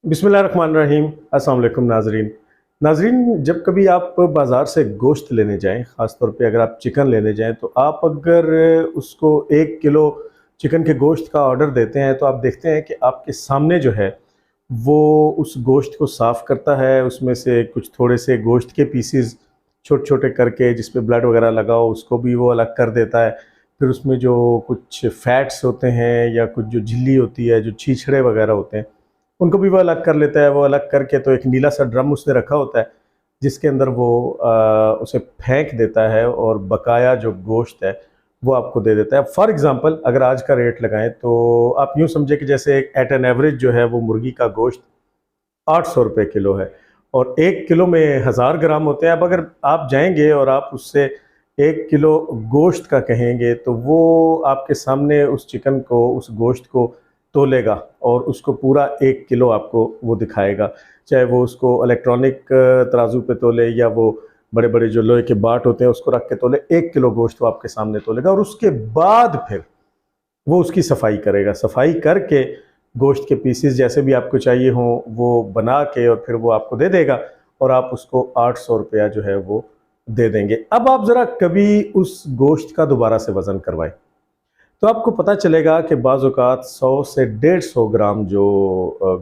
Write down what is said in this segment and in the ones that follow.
बिस्मिल्लाहिर्रहमानिर्रहीम। अस्सलाम वालेकुम नाज़रीन। नाज़रीन, जब कभी आप बाज़ार से गोश्त लेने जाएँ, ख़ास तौर पे अगर आप चिकन लेने जाएँ, तो आप अगर उसको 1 किलो चिकन के गोश्त का ऑर्डर देते हैं, तो आप देखते हैं कि आपके सामने जो है, वो उस गोश्त को साफ़ करता है, उसमें से कुछ थोड़े से गोश्त के पीसेज़ छोटे-छोटे करके जिस पे ब्लड वग़ैरह लगा हो, उसको भी वो अलग कर देता है। फिर उसमें जो कुछ फ़ैट्स होते हैं या कुछ जो झिल्ली होती है, जो छीछड़े वग़ैरह होते हैं, उनको भी वो अलग कर लेता है। वो अलग करके तो एक नीला सा ड्रम उसने रखा होता है, जिसके अंदर वो उसे फेंक देता है और बकाया जो गोश्त है वो आपको दे देता है। फॉर एग्ज़ाम्पल, अगर आज का रेट लगाएँ तो आप यूँ समझें कि जैसे एट एन एवरेज जो है वो मुर्गी का गोश्त 800 रुपये किलो है और 1 किलो में 1000 ग्राम होते हैं। अब अगर आप जाएँगे और आप उससे 1 किलो गोश्त का कहेंगे, तो वो आपके सामने उस चिकन को, उस गोश्त को तोलेगा और उसको पूरा 1 किलो आपको वो दिखाएगा। चाहे वो उसको इलेक्ट्रॉनिक तराजू पे तोले या वो बड़े-बड़े जो लोहे के बाट होते हैं उसको रख के तोले, 1 किलो गोश्त वो आपके सामने तोलेगा और उसके बाद फिर वो उसकी सफाई करेगा। सफाई करके गोश्त के पीसेस जैसे भी आपको चाहिए हों वो बना के और फिर वो आपको दे देगा और आप उसको 800 रुपया जो है वो दे देंगे। अब आप ज़रा कभी उस गोश्त का दोबारा से वज़न करवाएँ, तो आपको पता चलेगा कि बाज़ औक़ात 100 से 150 ग्राम जो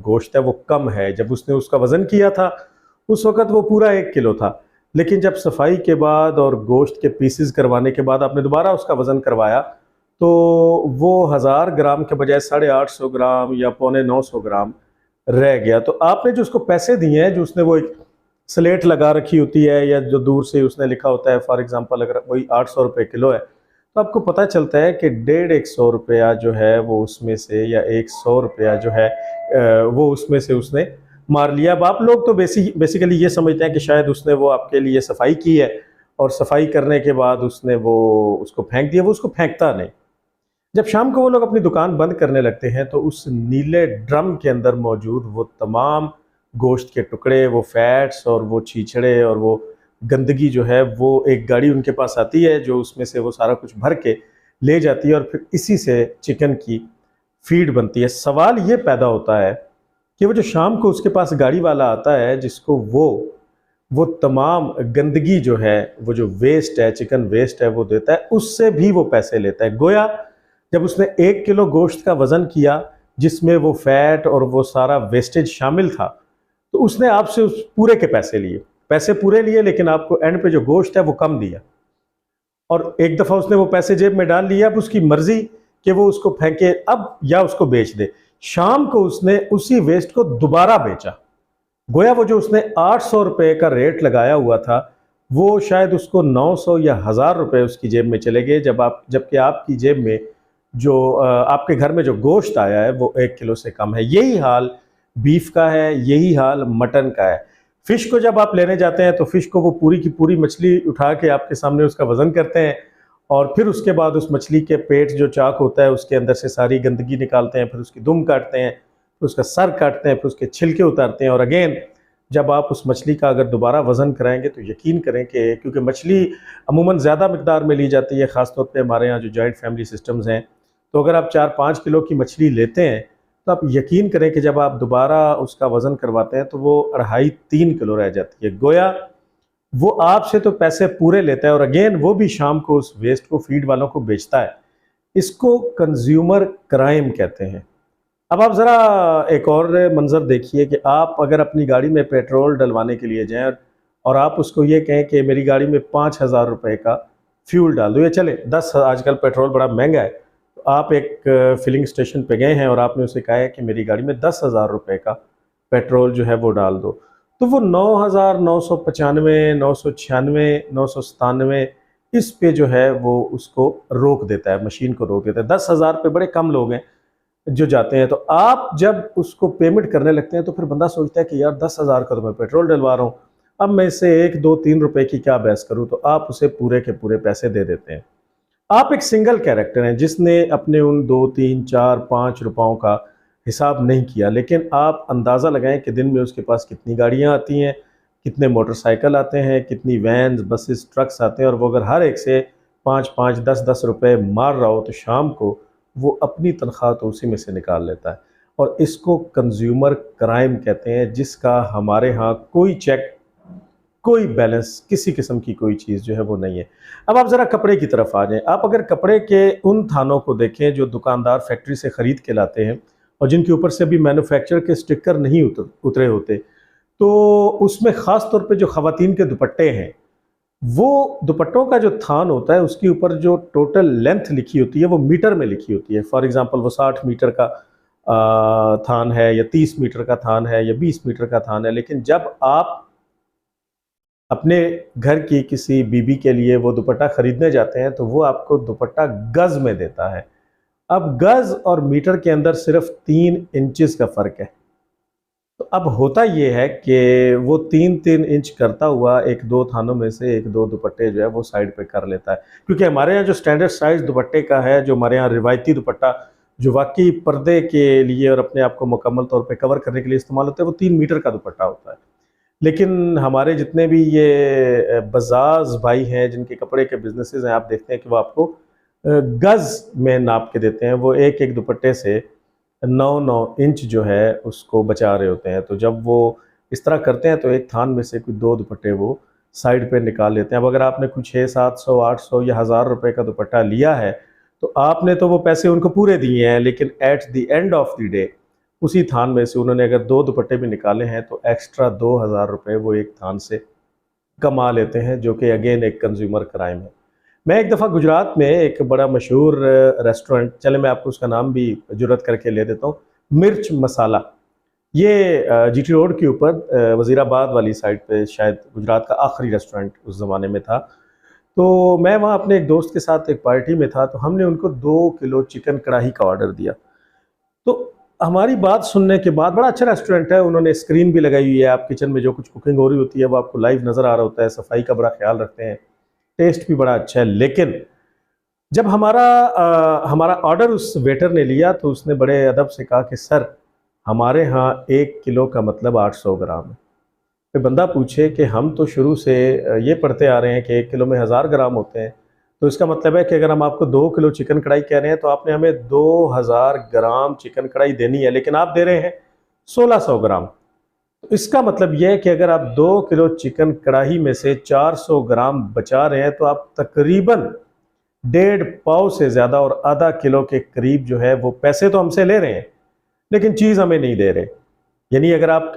गोश्त है वो कम है। जब उसने उसका वज़न किया था, उस वक़्त वो पूरा 1 किलो था। लेकिन जब सफाई के बाद और गोश्त के पीसेस करवाने के बाद आपने दोबारा उसका वज़न करवाया, तो वो 1000 ग्राम के बजाय 850 ग्राम या पौने 900 ग्राम रह गया। तो आपने जो उसको पैसे दिए हैं, जो उसने वो एक स्लेट लगा रखी होती है या जो दूर से उसने लिखा होता है, फॉर एग्ज़ाम्पल अगर वही 800 रुपये किलो है, तो आपको पता चलता है कि 150 रुपया जो है वो उसमें से, या 100 रुपया जो है वो उसमें से उसने मार लिया। अब आप लोग तो बेसिकली ये समझते हैं कि शायद उसने वो आपके लिए सफाई की है और सफाई करने के बाद उसने वो उसको फेंक दिया। वो उसको फेंकता नहीं। जब शाम को वो लोग अपनी दुकान बंद करने लगते हैं, तो उस नीले ड्रम के अंदर मौजूद वो तमाम गोश्त के टुकड़े, वो फैट्स और वो छीछड़े और वो गंदगी जो है, वो एक गाड़ी उनके पास आती है जो उसमें से वो सारा कुछ भर के ले जाती है और फिर इसी से चिकन की फीड बनती है। सवाल ये पैदा होता है कि वो जो शाम को उसके पास गाड़ी वाला आता है, जिसको वो तमाम गंदगी जो है, वो जो वेस्ट है, चिकन वेस्ट है, वो देता है, उससे भी वो पैसे लेता है। गोया जब उसने 1 किलो गोश्त का वज़न किया, जिसमें वो फैट और वो सारा वेस्टेज शामिल था, तो उसने आपसे उस पूरे के पैसे लिए। पैसे पूरे लिए, लेकिन आपको एंड पे जो गोश्त है वो कम दिया। और एक दफ़ा उसने वो पैसे जेब में डाल लिए, अब उसकी मर्ज़ी कि वो उसको फेंके अब या उसको बेच दे। शाम को उसने उसी वेस्ट को दोबारा बेचा। गोया वो जो उसने 800 रुपये का रेट लगाया हुआ था, वो शायद उसको 900 या 1000 रुपये उसकी जेब में चले गए, जबकि आपकी जेब में जो आपके घर में जो गोश्त आया है वो 1 किलो से कम है। यही हाल बीफ का है, यही हाल मटन का है। फ़िश को जब आप लेने जाते हैं, तो फ़िश को वो पूरी की पूरी मछली उठा के आपके सामने उसका वज़न करते हैं और फिर उसके बाद उस मछली के पेट जो चाक होता है उसके अंदर से सारी गंदगी निकालते हैं, फिर उसकी दुम काटते हैं, फिर उसका सर काटते हैं, फिर उसके छिलके उतारते हैं। और अगेन जब आप उस मछली का अगर दोबारा वज़न कराएँगे, तो यकीन करें कि क्योंकि मछली अमूमन ज़्यादा मिकदार में ली जाती है, ख़ास तौर पे हमारे यहाँ जो जॉइंट फैमिली सिस्टम्स हैं, तो अगर आप 4-5 किलो की मछली लेते हैं, तो आप यकीन करें कि जब आप दोबारा उसका वज़न करवाते हैं, तो वो 2.5-3 किलो रह जाती है। गोया वो आपसे तो पैसे पूरे लेता है और अगेन वो भी शाम को उस वेस्ट को फीड वालों को बेचता है। इसको कंज्यूमर क्राइम कहते हैं। अब आप ज़रा एक और मंज़र देखिए कि आप अगर अपनी गाड़ी में पेट्रोल डलवाने के लिए जाएँ और आप उसको ये कहें कि मेरी गाड़ी में 5000 रुपये का फ्यूल डाल दो, या चले 10, आजकल पेट्रोल बड़ा महंगा है, तो आप एक फिलिंग स्टेशन पे गए हैं और आपने उसे कहा है कि मेरी गाड़ी में 10,000 रुपये का पेट्रोल जो है वो डाल दो, तो वो 9,995, 996, 997 इस पे जो है वो उसको रोक देता है, मशीन को रोक देता है। 10,000 पे बड़े कम लोग हैं जो जाते हैं। तो आप जब उसको पेमेंट करने लगते हैं, तो फिर बंदा सोचता है कि यार 10,000 का तो मैं पेट्रोल डलवा रहा हूँ, अब मैं इससे 1, 2, 3 रुपए की क्या बहस करूँ, तो आप उसे पूरे के पूरे पैसे दे देते हैं। आप एक सिंगल कैरेक्टर हैं जिसने अपने उन 2, 3, 4, 5 रुपयों का हिसाब नहीं किया, लेकिन आप अंदाज़ा लगाएं कि दिन में उसके पास कितनी गाड़ियाँ आती हैं, कितने मोटरसाइकिल आते हैं, कितनी वैन्स, बसेस, ट्रक्स आते हैं, और वो अगर हर एक से 5-5, 10-10 रुपए मार रहा हो, तो शाम को वो अपनी तनख्वाह तो उसी में से निकाल लेता है। और इसको कंज्यूमर क्राइम कहते हैं, जिसका हमारे यहाँ कोई चेक, कोई बैलेंस, किसी किस्म की कोई चीज़ जो है वो नहीं है। अब आप ज़रा कपड़े की तरफ आ जाएं। आप अगर कपड़े के उन थानों को देखें जो दुकानदार फैक्ट्री से ख़रीद के लाते हैं और जिनके ऊपर से अभी मैन्युफैक्चर के स्टिकर नहीं उतरे होते, तो उसमें ख़ास तौर पे जो ख़वातीन के दुपट्टे हैं, वो दुपट्टों का जो थान होता है उसके ऊपर जो टोटल लेंथ लिखी होती है वो मीटर में लिखी होती है। फॉर एग्ज़ाम्पल वो 60 मीटर का थान है या 30 मीटर का थान है या 20 मीटर का थान है, लेकिन जब आप अपने घर की किसी बीबी के लिए वो दुपट्टा खरीदने जाते हैं तो वो आपको दुपट्टा गज में देता है। अब गज और मीटर के अंदर सिर्फ 3 इंचेस का फ़र्क है। तो अब होता ये है कि वो 3-3 इंच करता हुआ एक दो थानों में से एक दो दुपट्टे जो है वो साइड पे कर लेता है, क्योंकि हमारे यहाँ जो स्टैंडर्ड साइज़ दुपट्टे का है, जो हमारे यहाँ रिवायती दुपट्टा जो वाकई पर्दे के लिए और अपने आप को मुकम्मल तौर पे कवर करने के लिए इस्तेमाल होता है, वो 3 मीटर का दुपट्टा होता है। लेकिन हमारे जितने भी ये बज़ाज़ भाई हैं जिनके कपड़े के बिजनेसेस हैं, आप देखते हैं कि वो आपको गज़ में नाप के देते हैं। वो एक एक दुपट्टे से 9-9 इंच जो है उसको बचा रहे होते हैं। तो जब वो इस तरह करते हैं तो एक थान में से कुछ 2 दुपट्टे वो साइड पे निकाल लेते हैं। अब अगर आपने कुछ 600, 700, 800 या 1000 रुपए का दुपट्टा लिया है तो आपने तो वो पैसे उनको पूरे दिए हैं, लेकिन at the end of the day उसी थान में से उन्होंने अगर 2 दुपट्टे भी निकाले हैं तो एक्स्ट्रा 2000 रुपए वो एक थान से कमा लेते हैं, जो कि अगेन एक कंज्यूमर क्राइम है। मैं एक दफ़ा गुजरात में एक बड़ा मशहूर रेस्टोरेंट, चले मैं आपको उसका नाम भी जुर्रत करके ले देता हूँ, मिर्च मसाला, ये जीटी रोड के ऊपर वज़ीराबाद वाली साइड पे शायद गुजरात का आखिरी रेस्टोरेंट उस ज़माने में था। तो मैं वहाँ अपने एक दोस्त के साथ एक पार्टी में था, तो हमने उनको 2 किलो चिकन कढ़ाई का ऑर्डर दिया। तो हमारी बात सुनने के बाद, बड़ा अच्छा रेस्टोरेंट है, उन्होंने स्क्रीन भी लगाई हुई है, आप किचन में जो कुछ कुकिंग हो रही होती है वो आपको लाइव नज़र आ रहा होता है, सफाई का बड़ा ख्याल रखते हैं, टेस्ट भी बड़ा अच्छा है। लेकिन जब हमारा ऑर्डर उस वेटर ने लिया तो उसने बड़े अदब से कहा कि सर, हमारे यहाँ 1 किलो का मतलब 800 ग्राम है। फिर बंदा पूछे कि हम तो शुरू से ये पढ़ते आ रहे हैं कि 1 किलो में 1000 ग्राम होते हैं, तो इसका मतलब है कि अगर हम आपको 2 किलो चिकन कढ़ाई कह रहे हैं तो आपने हमें 2000 ग्राम चिकन कढ़ाई देनी है, लेकिन आप दे रहे हैं 1600 ग्राम। तो इसका मतलब यह है कि अगर आप 2 किलो चिकन कढ़ाई में से 400 ग्राम बचा रहे हैं तो आप तकरीबन 1.5 पाव से ज़्यादा और आधा किलो के करीब जो है वो पैसे तो हमसे ले रहे हैं, लेकिन चीज़ हमें नहीं दे रहे। यानी अगर आप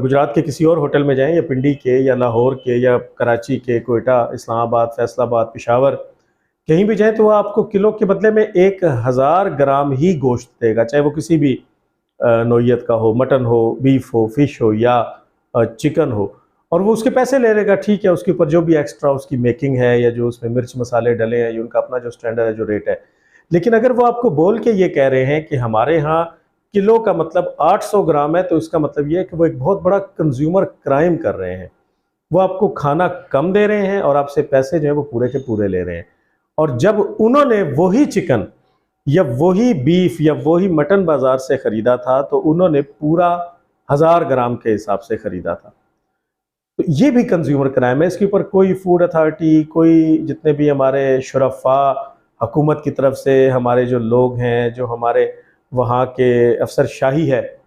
गुजरात के किसी और होटल में जाएं, या पिंडी के या लाहौर के या कराची के, कोयटा, इस्लामाबाद, फैसलाबाद, पेशावर, कहीं भी जाएं तो वो आपको किलो के बदले में 1000 ग्राम ही गोश्त देगा, चाहे वो किसी भी नौइयत का हो, मटन हो, बीफ हो, फिश हो या चिकन हो, और वो उसके पैसे ले लेगा। ठीक है, उसके ऊपर जो भी एक्स्ट्रा उसकी मेकिंग है या जो उसमें मिर्च मसाले डले हैं, ये उनका अपना जो स्टैंडर्ड है, जो रेट है। लेकिन अगर वो आपको बोल के ये कह रहे हैं कि हमारे यहाँ किलो का मतलब 800 ग्राम है, तो इसका मतलब ये है कि वो एक बहुत बड़ा कंज्यूमर क्राइम कर रहे हैं। वो आपको खाना कम दे रहे हैं और आपसे पैसे जो है वो पूरे के पूरे ले रहे हैं। और जब उन्होंने वही चिकन या वही बीफ या वही मटन बाजार से ख़रीदा था तो उन्होंने पूरा 1000 ग्राम के हिसाब से ख़रीदा था। तो ये भी कंज्यूमर क्राइम है। इसके ऊपर कोई फूड अथॉरिटी, कोई जितने भी हमारे शुरफा, हुकूमत की तरफ से हमारे जो लोग हैं, जो हमारे वहाँ के अफसरशाही है,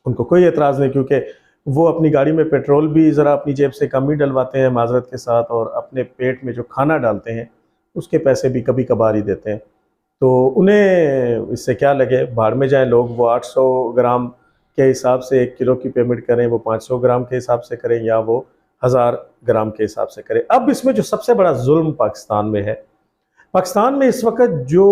उनको कोई एतराज़ नहीं, क्योंकि वो अपनी गाड़ी में पेट्रोल भी ज़रा अपनी जेब से कम ही डलवाते हैं माजरत के साथ, और अपने पेट में जो खाना डालते हैं उसके पैसे भी कभी कभार ही देते हैं। तो उन्हें इससे क्या लगे, भाड़ में जाएं लोग। वो 800 ग्राम के हिसाब से 1 किलो की पेमेंट करें, वो 500 ग्राम के हिसाब से करें, या वो 1000 ग्राम के हिसाब से करें। अब इसमें जो सबसे बड़ा जुल्म पाकिस्तान में है, पाकिस्तान में इस वक्त जो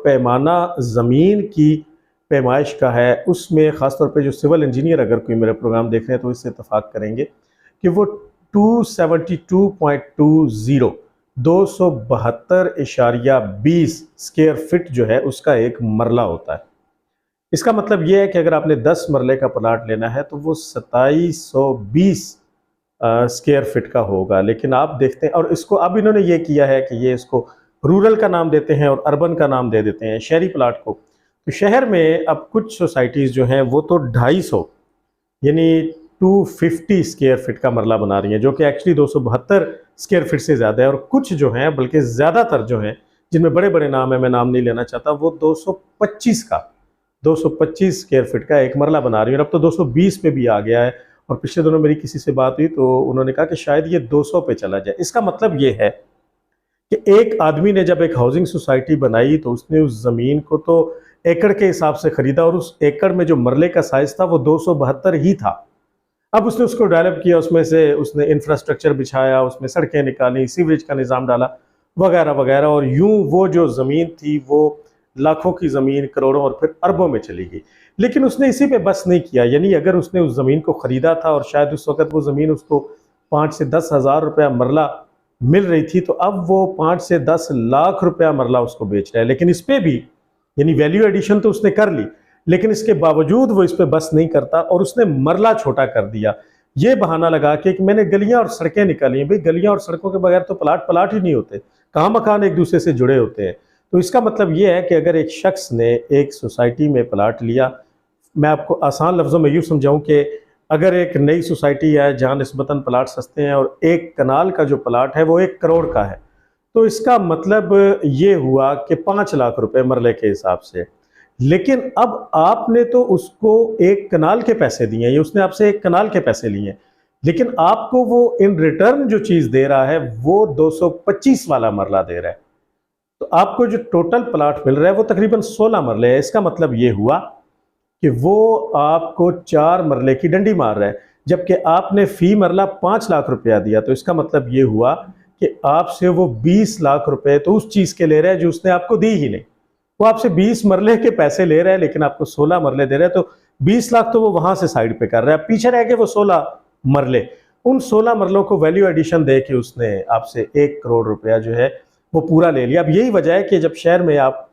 पैमाना ज़मीन की पैमाइश का है, उसमें ख़ास तौर पे जो सिविल इंजीनियर अगर कोई मेरा प्रोग्राम देख रहे हैं तो इससे इत्तफाक करेंगे कि वो 272.20 272.20 स्क्वायर फिट जो है उसका एक मरला होता है। इसका मतलब ये है कि अगर आपने 10 मरले का प्लाट लेना है तो वो 2720 स्क्वायर फिट का होगा। लेकिन आप देखते हैं, और इसको अब इन्होंने ये किया है कि ये इसको रूरल का नाम देते हैं और अर्बन का नाम दे देते हैं, शहरी प्लाट को। तो शहर में अब कुछ सोसाइटीज़ जो हैं वो तो 250 यानी 250 स्क्वायर फिट का मरला बना रही हैं, जो कि एक्चुअली 272 स्क्वायर फिट से ज़्यादा है। और कुछ जो हैं, बल्कि ज़्यादातर जो हैं, जिनमें बड़े बड़े नाम है, मैं नाम नहीं लेना चाहता, वो 225 का 225 स्क्वायर फीट का एक मरला बना रही हूँ, और अब तो 220 पे भी आ गया है। और पिछले दिनों मेरी किसी से बात हुई तो उन्होंने कहा कि शायद ये 200 पे चला जाए। इसका मतलब ये है कि एक आदमी ने जब एक हाउसिंग सोसाइटी बनाई तो उसने उस ज़मीन को तो एकड़ के हिसाब से ख़रीदा, और उस एकड़ में जो मरले का साइज़ था वो 272 ही था। अब उसने उसको डेवलप किया, उसमें से उसने इंफ्रास्ट्रक्चर बिछाया, उसमें सड़कें निकाली, सीवरेज का निज़ाम डाला, वगैरह वगैरह, और यूं वो जो ज़मीन थी वो लाखों की ज़मीन करोड़ों और फिर अरबों में चली गई। लेकिन उसने इसी पे बस नहीं किया, यानी अगर उसने उस ज़मीन को ख़रीदा था और शायद उस वक़्त वो ज़मीन उसको 5 से 10 हज़ार रुपया मरला मिल रही थी, तो अब वो 5 से 10 लाख रुपया मरला उसको बेच रहा है। लेकिन इस पे भी यानी वैल्यू एडिशन तो उसने कर ली, लेकिन इसके बावजूद वो इस पे बस नहीं करता और उसने मरला छोटा कर दिया, ये बहाना लगा के कि मैंने गलियां और सड़कें निकाली हैं। भाई गलियां और सड़कों के बगैर तो प्लाट प्लाट ही नहीं होते, कहाँ मकान एक दूसरे से जुड़े होते हैं। तो इसका मतलब ये है कि अगर एक शख्स ने एक सोसाइटी में प्लाट लिया, मैं आपको आसान लफ्ज़ों में यूँ समझाऊँ कि अगर एक नई सोसाइटी है जहाँ निस्बतन प्लाट सस्ते हैं और एक कनाल का जो प्लाट है वो 1 करोड़ का है, तो इसका मतलब ये हुआ कि 5 लाख रुपए मरले के हिसाब से। लेकिन अब आपने तो उसको 1 कनाल के पैसे दिए हैं, ये उसने आपसे 1 कनाल के पैसे लिए हैं, लेकिन आपको वो इन रिटर्न जो चीज़ दे रहा है वो 225 वाला मरला दे रहा है। तो आपको जो टोटल प्लाट मिल रहा है वो तकरीबन 16 मरले है। इसका मतलब ये हुआ कि वो आपको 4 मरले की डंडी मार रहा है, जबकि आपने फी मरला 5 लाख रुपया दिया। तो इसका मतलब ये हुआ कि आपसे वो 20 लाख रुपए तो उस चीज़ के ले रहा है जो उसने आपको दी ही नहीं। वो आपसे 20 मरले के पैसे ले रहा है लेकिन आपको 16 मरले दे रहा है, तो 20 लाख तो वो वहां से साइड पे कर रहा है, पीछे रह गए वो 16 मरले। उन 16 मरलों को वैल्यू एडिशन दे के उसने आपसे 1 करोड़ रुपया जो है वो पूरा ले लिया। अब यही वजह है कि जब शहर में आप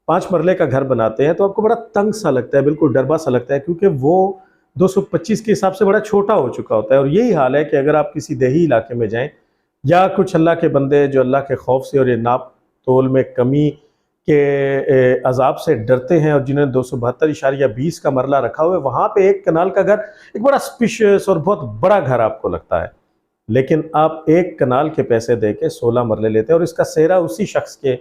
5 मरले का घर बनाते हैं तो आपको बड़ा तंग सा लगता है, बिल्कुल डरबा सा लगता है, क्योंकि वो 225 के हिसाब से बड़ा छोटा हो चुका होता है। और यही हाल है कि अगर आप किसी देही इलाके में जाएं, या कुछ अल्लाह के बंदे जो अल्लाह के खौफ से और ये नाप तोल में कमी के अजाब से डरते हैं और जिन्होंने 272.20 का मरला रखा हुआ है, वहाँ पे 1 कनाल का घर एक बड़ा स्पेशियस और बहुत बड़ा घर आपको लगता है। लेकिन आप 1 कनाल के पैसे दे के 16 मरले लेते हैं, और इसका सेहरा उसी शख्स के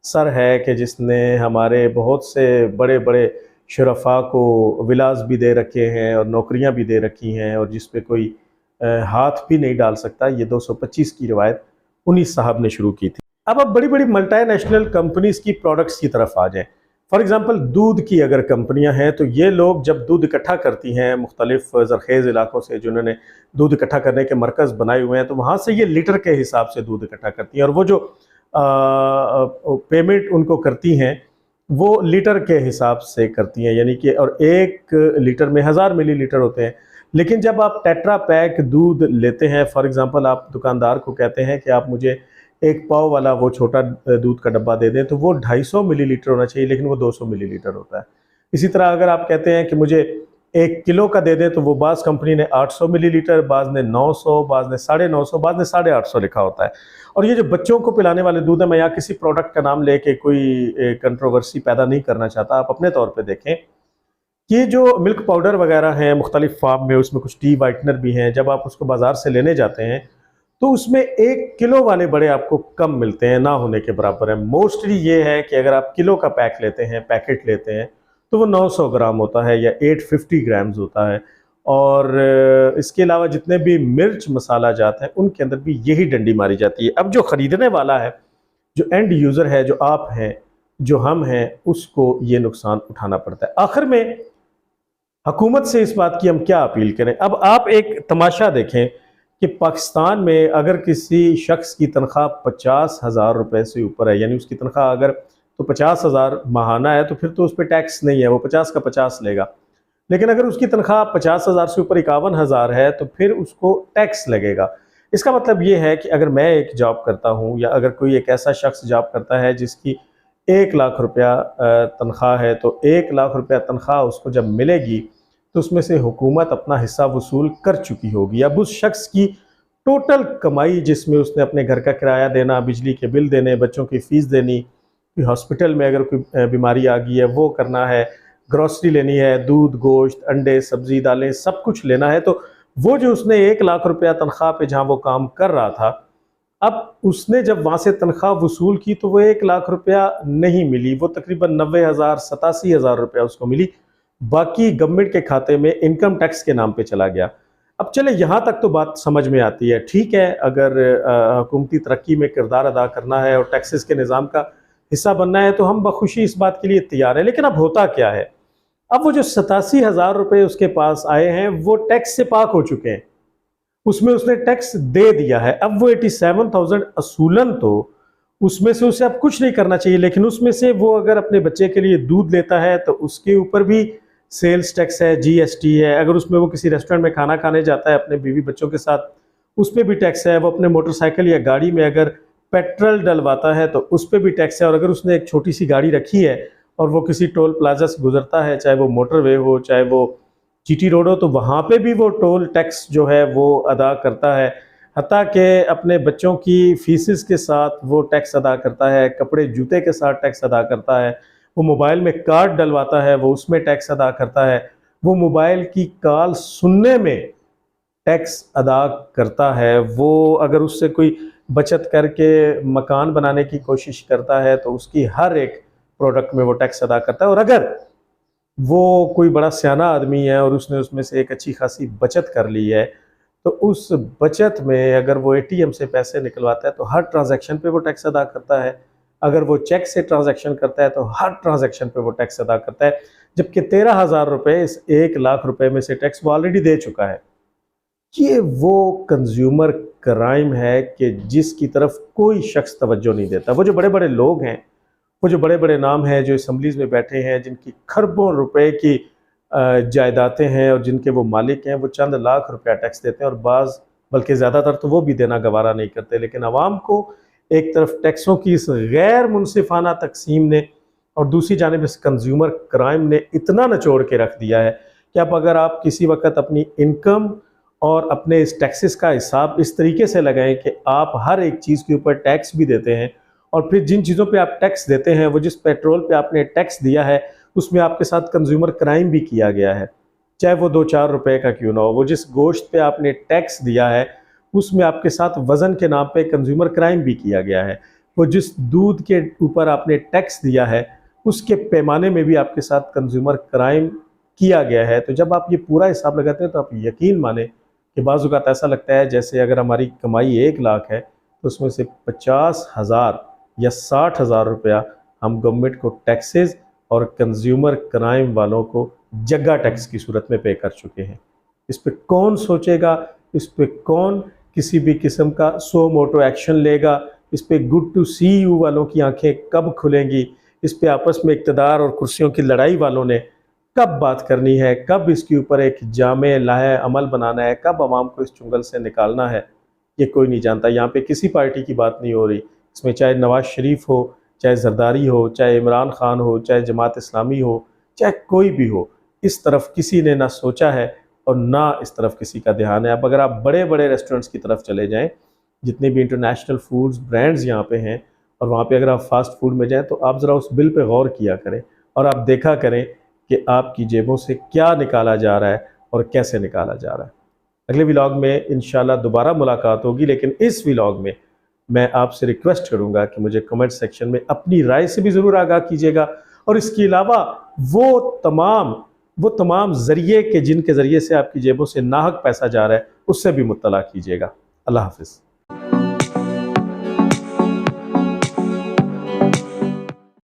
सर है कि जिसने हमारे बहुत से बड़े बड़े शुरफा को विलास भी दे रखे हैं और नौकरियां भी दे रखी हैं, और जिस पे कोई हाथ भी नहीं डाल सकता। ये 225 की रिवायत उन्हीं साहब ने शुरू की थी। अब आप बड़ी बड़ी मल्टीनेशनल कंपनीज की प्रोडक्ट्स की तरफ आ जाएं। फॉर एग्जांपल दूध की अगर कंपनियां हैं तो ये लोग जब दूध इकट्ठा करती हैं मुख्तलिफ ज़रखेज़ इलाकों से, जिन्होंने दूध इकट्ठा करने के मरकज़ बनाए हुए हैं, तो वहाँ से ये लीटर के हिसाब से दूध इकट्ठा करती हैं, और वो जो पेमेंट उनको करती हैं वो लीटर के हिसाब से करती हैं, यानी कि और 1 लीटर में 1000 मिलीलीटर होते हैं। लेकिन जब आप टेट्रा पैक दूध लेते हैं, फॉर एग्जांपल आप दुकानदार को कहते हैं कि आप मुझे 1 पाव वाला वो छोटा दूध का डब्बा दे दें, तो वो 250 मिलीलीटर होना चाहिए, लेकिन वो 200 मिलीलीटर होता है। इसी तरह अगर आप कहते हैं कि मुझे 1 किलो का दे दें, तो वो बाज़ कंपनी ने 800 मिलीलीटर, बाज़ ने 900, बाज़ ने 950, बाज़ ने 850 लिखा होता है। और ये जो बच्चों को पिलाने वाले दूध है, मैं यहाँ किसी प्रोडक्ट का नाम लेके कोई कंट्रोवर्सी पैदा नहीं करना चाहता, आप अपने तौर पे देखें कि जो मिल्क पाउडर वगैरह हैं मुख्तलिफ फार्म में, उसमें कुछ टी वाइटनर भी हैं, जब आप उसको बाज़ार से लेने जाते हैं तो उसमें 1 किलो वाले बड़े आपको कम मिलते हैं, ना होने के बराबर है। मोस्टली ये है कि अगर आप किलो का पैक लेते हैं, पैकेट लेते हैं, तो वो 900 ग्राम होता है या 850 ग्राम्स होता है। और इसके अलावा जितने भी मिर्च मसाला जात हैं उनके अंदर भी यही डंडी मारी जाती है। अब जो ख़रीदने वाला है, जो एंड यूज़र है, जो आप हैं, जो हम हैं, उसको ये नुकसान उठाना पड़ता है। आखिर में हुकूमत से इस बात की हम क्या अपील करें? अब आप एक तमाशा देखें कि पाकिस्तान में अगर किसी शख्स की तनख्वाह 50,000 रुपये से ऊपर है, यानी उसकी तनख्वाह अगर तो 50,000 माहाना है, तो फिर तो उस पर टैक्स नहीं है, वो 50 का 50 लेगा। लेकिन अगर उसकी तनख्वाह 50,000 से ऊपर 51,000 है तो फिर उसको टैक्स लगेगा। इसका मतलब ये है कि अगर मैं एक जॉब करता हूँ, या अगर कोई एक ऐसा शख्स जॉब करता है जिसकी 1 लाख रुपया तनख्वाह है, तो 1 लाख रुपया तनख्वाह उसको जब मिलेगी तो उसमें से हुकूमत अपना हिस्सा वसूल कर चुकी होगी। अब उस शख्स की टोटल कमाई, जिसमें उसने अपने घर का किराया देना, बिजली के बिल देने, बच्चों की फ़ीस देनी, हॉस्पिटल में अगर कोई बीमारी आ गई है वो करना है, ग्रॉसरी लेनी है, दूध, गोश्त, अंडे, सब्ज़ी, दालें, सब कुछ लेना है, तो वो जो उसने 1 लाख रुपया तनख्वाह पे जहाँ वो काम कर रहा था, अब उसने जब वहाँ से तनख्वाह वसूल की तो वो 1 लाख रुपया नहीं मिली, वो तकरीबन 90,000 87,000 रुपया उसको मिली। बाकी गवर्नमेंट के खाते में इनकम टैक्स के नाम पे चला गया। अब चले यहाँ तक तो बात समझ में आती है, ठीक है, अगर हुकूमती तरक्की में किरदार अदा करना है और टैक्सेस के निज़ाम का हिस्सा बनना है तो हम बखुशी इस बात के लिए तैयार है। लेकिन अब होता क्या है, अब वो जो 87,000 रुपये उसके पास आए हैं वो टैक्स से पाक हो चुके हैं, उसमें उसने टैक्स दे दिया है। अब वो 87,000 असूलन तो उसमें से उसे अब कुछ नहीं करना चाहिए, लेकिन उसमें से वो अगर अपने बच्चे के लिए दूध लेता है तो उसके ऊपर भी सेल्स टैक्स है, जीएसटी है। अगर उसमें वो किसी रेस्टोरेंट में खाना खाने जाता है अपने बीवी बच्चों के साथ, उस पर भी टैक्स है। वो अपने मोटरसाइकिल या गाड़ी में अगर पेट्रोल डलवाता है तो उस पर भी टैक्स है। और अगर उसने एक छोटी सी गाड़ी रखी है और वो किसी टोल प्लाजा से गुजरता है, चाहे वो मोटरवे हो चाहे वो जीटी रोड हो, तो वहाँ पे भी वो टोल टैक्स जो है वो अदा करता है। हत्ता कि अपने बच्चों की फीसिस के साथ वो टैक्स अदा करता है, कपड़े जूते के साथ टैक्स अदा करता है, वो मोबाइल में कार्ड डलवाता है वो उसमें टैक्स अदा करता है, वो मोबाइल की कॉल सुनने में टैक्स अदा करता है, वो अगर उससे कोई बचत करके मकान बनाने की कोशिश करता है तो उसकी हर एक प्रोडक्ट में वो टैक्स अदा करता है। और अगर वो कोई बड़ा सियाना आदमी है और उसने उसमें से एक अच्छी खासी बचत कर ली है तो उस बचत में अगर वो एटीएम से पैसे निकलवाता है तो हर ट्रांजैक्शन पे वो टैक्स अदा करता है। अगर वो चेक से ट्रांजैक्शन करता है तो हर ट्रांजैक्शन पे वो टैक्स अदा करता है, जबकि 13,000 रुपये इस 1 लाख रुपए में से टैक्स वो ऑलरेडी दे चुका है। ये वो कंज्यूमर क्राइम है कि जिसकी तरफ कोई शख्स तवज्जो नहीं देता। वो जो बड़े बड़े लोग हैं, वो जो बड़े बड़े नाम हैं जो असम्बलीज़ में बैठे हैं, जिनकी खरबों रुपए की जायदादें हैं और जिनके वो मालिक हैं, वो चंद लाख रुपया टैक्स देते हैं और बाज़ बल्कि ज़्यादातर तो वो भी देना गवारा नहीं करते। लेकिन आवाम को एक तरफ टैक्सों की इस गैर मुनसिफाना तकसीम ने और दूसरी जानिब इस कंज्यूमर क्राइम ने इतना निचोड़ के रख दिया है कि अब अगर आप किसी वक्त अपनी इनकम और अपने इस टैक्सेस का हिसाब इस तरीके से लगाएं कि आप हर एक चीज़ के ऊपर टैक्स भी देते हैं और फिर जिन चीज़ों पे आप टैक्स देते हैं, वो जिस पेट्रोल पे आपने टैक्स दिया है उसमें आपके साथ कंज्यूमर क्राइम भी किया गया है, चाहे वो 2-4 रुपए का क्यों ना हो। वो जिस गोश्त पे आपने टैक्स दिया है उसमें आपके साथ वज़न के नाम पे कंज्यूमर क्राइम भी किया गया है। वो जिस दूध के ऊपर आपने टैक्स दिया है उसके पैमाने में भी आपके साथ कंज्यूमर क्राइम किया गया है। तो जब आप ये पूरा हिसाब लगाते हैं तो आप यकीन माने कि बाज़ औक़ात ऐसा लगता है जैसे अगर हमारी कमाई 1 लाख है तो उसमें से 50,000 या 60,000 रुपया हम गवर्नमेंट को टैक्सेस और कंज्यूमर क्राइम वालों को जगह टैक्स की सूरत में पे कर चुके हैं। इस पे कौन सोचेगा, इस पे कौन किसी भी किस्म का सो मोटो एक्शन लेगा, इस पे गुड टू सी यू वालों की आंखें कब खुलेंगी, इस पे आपस में इक़्तिदार और कुर्सियों की लड़ाई वालों ने कब बात करनी है, कब इसके ऊपर एक जामे लाहे अमल बनाना है, कब आवाम को इस चुंगल से निकालना है, ये कोई नहीं जानता। यहाँ पे किसी पार्टी की बात नहीं हो रही, इसमें चाहे नवाज शरीफ हो, चाहे जरदारी हो, चाहे इमरान खान हो, चाहे जमात इस्लामी हो, चाहे कोई भी हो, इस तरफ किसी ने ना सोचा है और ना इस तरफ किसी का ध्यान है। अब अगर आप बड़े बड़े रेस्टोरेंट्स की तरफ चले जाएं, जितने भी इंटरनेशनल फूड्स ब्रांड्स यहाँ पे हैं, और वहाँ पे अगर आप फास्ट फूड में जाएं तो आप ज़रा उस बिल पे गौर किया करें और आप देखा करें कि आपकी जेबों से क्या निकाला जा रहा है और कैसे निकाला जा रहा है। अगले व्लॉग में इंशाल्लाह दोबारा मुलाकात होगी, लेकिन इस व्लॉग में मैं आपसे रिक्वेस्ट करूंगा कि मुझे कमेंट सेक्शन में अपनी राय से भी ज़रूर आगाह कीजिएगा और इसके अलावा वो तमाम ज़रिए के जिनके ज़रिए से आपकी जेबों से नाहक पैसा जा रहा है उससे भी मुत्तला कीजिएगा। अल्लाह हाफ़िज़।